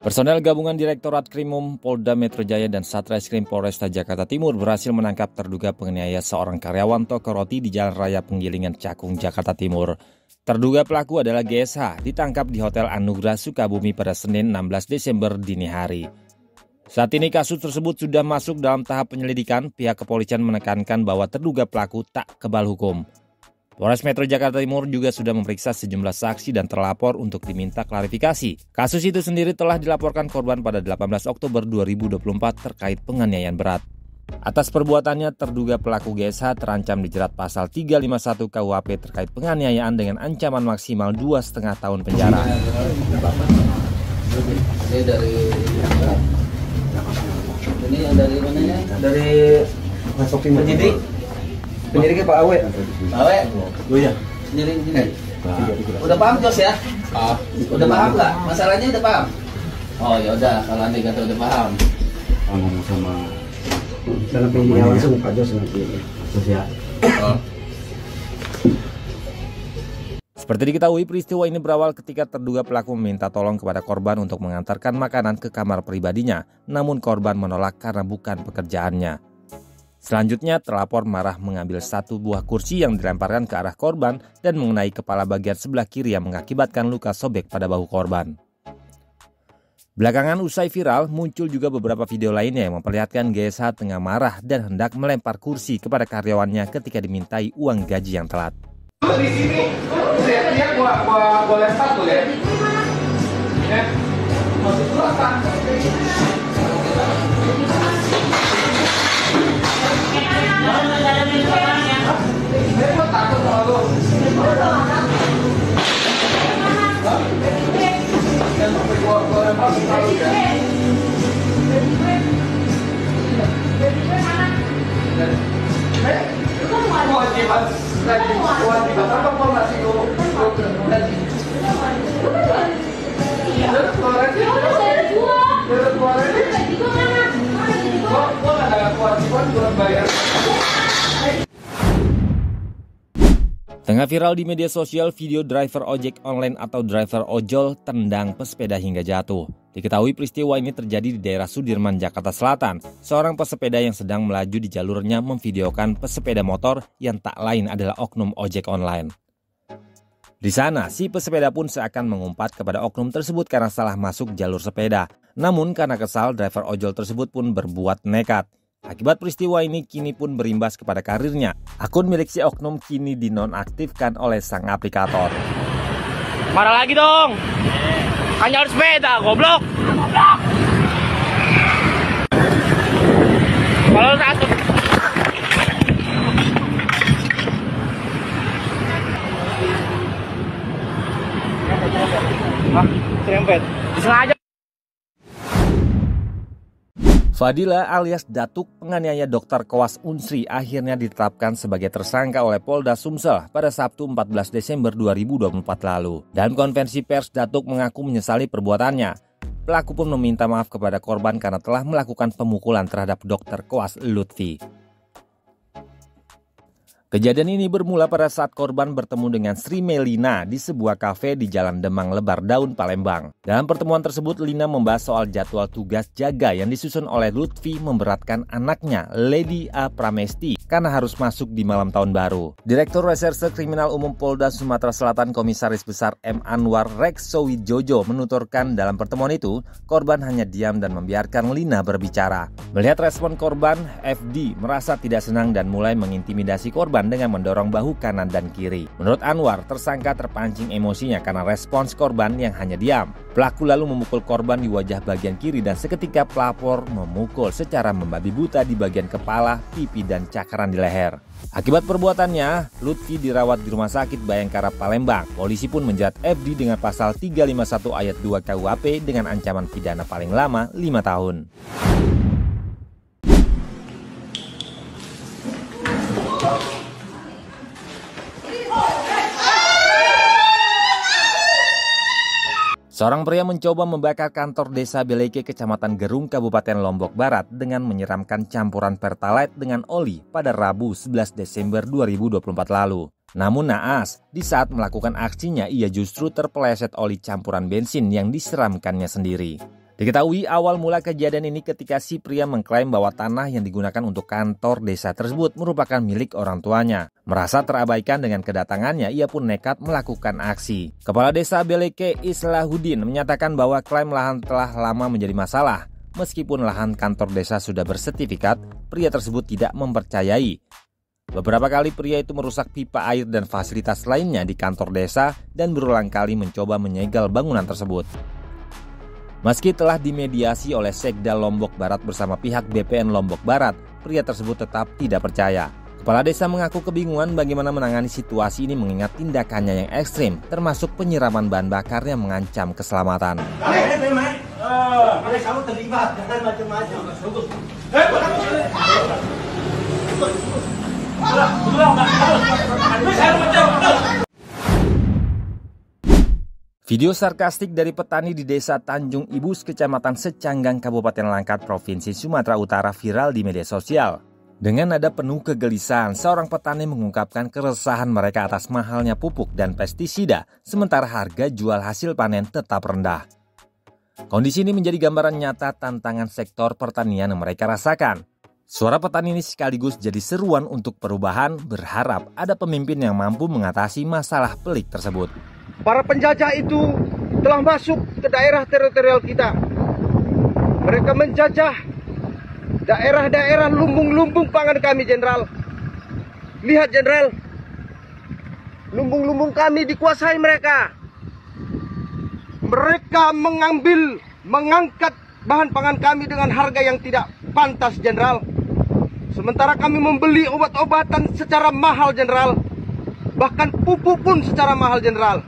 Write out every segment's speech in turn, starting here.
Personel gabungan Direktorat Krimum Polda Metro Jaya dan Satreskrim Polresta Jakarta Timur berhasil menangkap terduga penganiaya seorang karyawan toko roti di Jalan Raya Penggilingan Cakung, Jakarta Timur. Terduga pelaku adalah GSH, ditangkap di Hotel Anugrah Sukabumi pada Senin 16 Desember dini hari. Saat ini kasus tersebut sudah masuk dalam tahap penyelidikan. Pihak kepolisian menekankan bahwa terduga pelaku tak kebal hukum. Polres Metro Jakarta Timur juga sudah memeriksa sejumlah saksi dan terlapor untuk diminta klarifikasi. Kasus itu sendiri telah dilaporkan korban pada 18 Oktober 2024 terkait penganiayaan berat. Atas perbuatannya, terduga pelaku GSH terancam dijerat pasal 351 KUHP terkait penganiayaan dengan ancaman maksimal 2,5 tahun penjara. Ini yang dari mananya? Dari penyidik. Penyidiknya Pak Awe. Awe? Oh iya. Penyidik. Udah paham Jos ya? Udah paham nggak? Masalahnya udah paham? Oh ya udah, kalau Anda kata udah paham. Ngomong sama dalam penyidik langsung Pak Jos nanti. Terus ya. Seperti diketahui, peristiwa ini berawal ketika terduga pelaku meminta tolong kepada korban untuk mengantarkan makanan ke kamar pribadinya, namun korban menolak karena bukan pekerjaannya. Selanjutnya, terlapor marah mengambil satu buah kursi yang dilemparkan ke arah korban dan mengenai kepala bagian sebelah kiri yang mengakibatkan luka sobek pada bahu korban. Belakangan usai viral, muncul juga beberapa video lainnya yang memperlihatkan GSH tengah marah dan hendak melempar kursi kepada karyawannya ketika dimintai uang gaji yang telat. Di sini, dia gua lempar tuh ya. Ya. Masuk selatan. Kewajiban apa mau ngasih lu? Tengah viral di media sosial video driver ojek online atau driver ojol tendang pesepeda hingga jatuh. Diketahui peristiwa ini terjadi di daerah Sudirman, Jakarta Selatan. Seorang pesepeda yang sedang melaju di jalurnya memvideokan pesepeda motor yang tak lain adalah oknum ojek online. Di sana, si pesepeda pun seakan mengumpat kepada oknum tersebut karena salah masuk jalur sepeda. Namun karena kesal, driver ojol tersebut pun berbuat nekat. Akibat peristiwa ini kini pun berimbas kepada karirnya. Akun milik si oknum kini dinonaktifkan oleh sang aplikator. Marah lagi dong. Kan jalur sepeda, goblok. Kalau satu. Serempet. Disengaja. Fadila alias Datuk, penganiaya dokter koas Unsri, akhirnya ditetapkan sebagai tersangka oleh Polda Sumsel pada Sabtu 14 Desember 2024 lalu. Dalam konferensi pers, Datuk mengaku menyesali perbuatannya. Pelaku pun meminta maaf kepada korban karena telah melakukan pemukulan terhadap dokter koas Lutfi. Kejadian ini bermula pada saat korban bertemu dengan Sri Melina di sebuah kafe di Jalan Demang Lebar Daun, Palembang. Dalam pertemuan tersebut, Lina membahas soal jadwal tugas jaga yang disusun oleh Lutfi memberatkan anaknya, Lady A. Pramesti, karena harus masuk di malam tahun baru. Direktur Reserse Kriminal Umum Polda Sumatera Selatan Komisaris Besar M. Anwar Reksowijojo menuturkan dalam pertemuan itu, korban hanya diam dan membiarkan Lina berbicara. Melihat respon korban, FD merasa tidak senang dan mulai mengintimidasi korban dengan mendorong bahu kanan dan kiri. Menurut Anwar, tersangka terpancing emosinya karena respons korban yang hanya diam. Pelaku lalu memukul korban di wajah bagian kiri dan seketika pelapor memukul secara membabi buta di bagian kepala, pipi, dan cakaran di leher. Akibat perbuatannya, Lutfi dirawat di Rumah Sakit Bayangkara, Palembang. Polisi pun menjerat FD dengan pasal 351 ayat 2 KUHP dengan ancaman pidana paling lama 5 tahun. Seorang pria mencoba membakar kantor desa Beleke, Kecamatan Gerung, Kabupaten Lombok Barat dengan menyiramkan campuran pertalite dengan oli pada Rabu 11 Desember 2024 lalu. Namun naas, di saat melakukan aksinya ia justru terpeleset oli campuran bensin yang disiramkannya sendiri. Diketahui awal mula kejadian ini ketika si pria mengklaim bahwa tanah yang digunakan untuk kantor desa tersebut merupakan milik orang tuanya. Merasa terabaikan dengan kedatangannya, ia pun nekat melakukan aksi. Kepala Desa Beleke Islahuddin menyatakan bahwa klaim lahan telah lama menjadi masalah. Meskipun lahan kantor desa sudah bersertifikat, pria tersebut tidak mempercayai. Beberapa kali pria itu merusak pipa air dan fasilitas lainnya di kantor desa dan berulang kali mencoba menyegel bangunan tersebut. Meski telah dimediasi oleh Sekda Lombok Barat bersama pihak BPN Lombok Barat, pria tersebut tetap tidak percaya. Kepala desa mengaku kebingungan bagaimana menangani situasi ini mengingat tindakannya yang ekstrim, termasuk penyiraman bahan bakar yang mengancam keselamatan. Kamu terlibat, jangan macam-macam. Video sarkastik dari petani di Desa Tanjung Ibus, Kecamatan Secanggang, Kabupaten Langkat, Provinsi Sumatera Utara viral di media sosial. Dengan nada penuh kegelisahan, seorang petani mengungkapkan keresahan mereka atas mahalnya pupuk dan pestisida, sementara harga jual hasil panen tetap rendah. Kondisi ini menjadi gambaran nyata tantangan sektor pertanian yang mereka rasakan. Suara petani ini sekaligus jadi seruan untuk perubahan, berharap ada pemimpin yang mampu mengatasi masalah pelik tersebut. Para penjajah itu telah masuk ke daerah teritorial kita. Mereka menjajah daerah-daerah lumbung-lumbung pangan kami, Jenderal. Lihat, Jenderal, lumbung-lumbung kami dikuasai mereka. Mereka mengangkat bahan pangan kami dengan harga yang tidak pantas, Jenderal. Sementara kami membeli obat-obatan secara mahal, Jenderal. Bahkan pupuk pun secara mahal, Jenderal.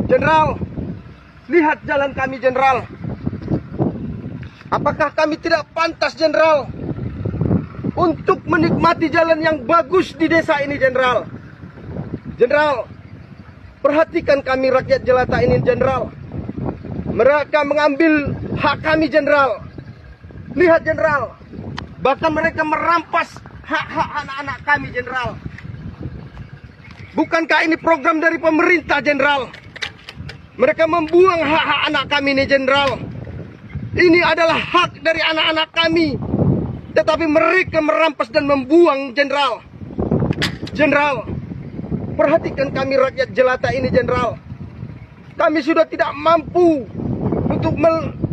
Jenderal, lihat jalan kami, Jenderal. Apakah kami tidak pantas, Jenderal, untuk menikmati jalan yang bagus di desa ini, Jenderal? Jenderal, perhatikan kami rakyat jelata ini, Jenderal. Mereka mengambil hak kami, Jenderal. Lihat, Jenderal, bahkan mereka merampas hak-hak anak-anak kami, Jenderal. Bukankah ini program dari pemerintah, Jenderal? Mereka membuang hak-hak anak kami ini, Jenderal. Ini adalah hak dari anak-anak kami. Tetapi mereka merampas dan membuang, Jenderal. Jenderal, perhatikan kami rakyat jelata ini, Jenderal. Kami sudah tidak mampu untuk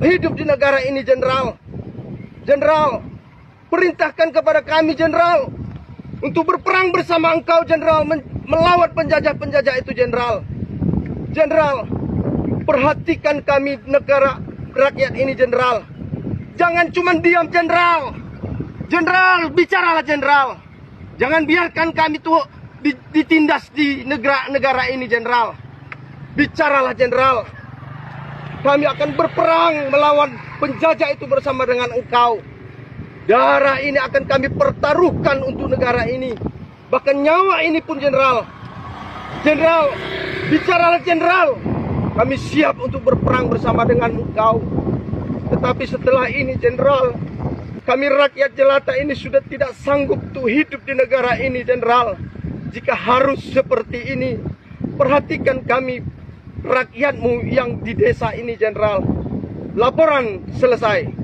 hidup di negara ini, Jenderal. Jenderal, perintahkan kepada kami, Jenderal, untuk berperang bersama engkau, Jenderal, melawan penjajah-penjajah itu, Jenderal. Jenderal, perhatikan kami negara rakyat ini, Jenderal. Jangan cuma diam, Jenderal. Jenderal, bicaralah, Jenderal. Jangan biarkan kami tuh ditindas di negara ini, Jenderal. Bicaralah, Jenderal. Kami akan berperang melawan penjajah itu bersama dengan engkau. Darah ini akan kami pertaruhkan untuk negara ini. Bahkan nyawa ini pun, Jenderal. Jenderal, bicaralah, Jenderal. Kami siap untuk berperang bersama dengan engkau. Tetapi setelah ini, Jenderal, kami rakyat jelata ini sudah tidak sanggup untuk hidup di negara ini, Jenderal. Jika harus seperti ini, perhatikan kami rakyatmu yang di desa ini, Jenderal. Laporan selesai.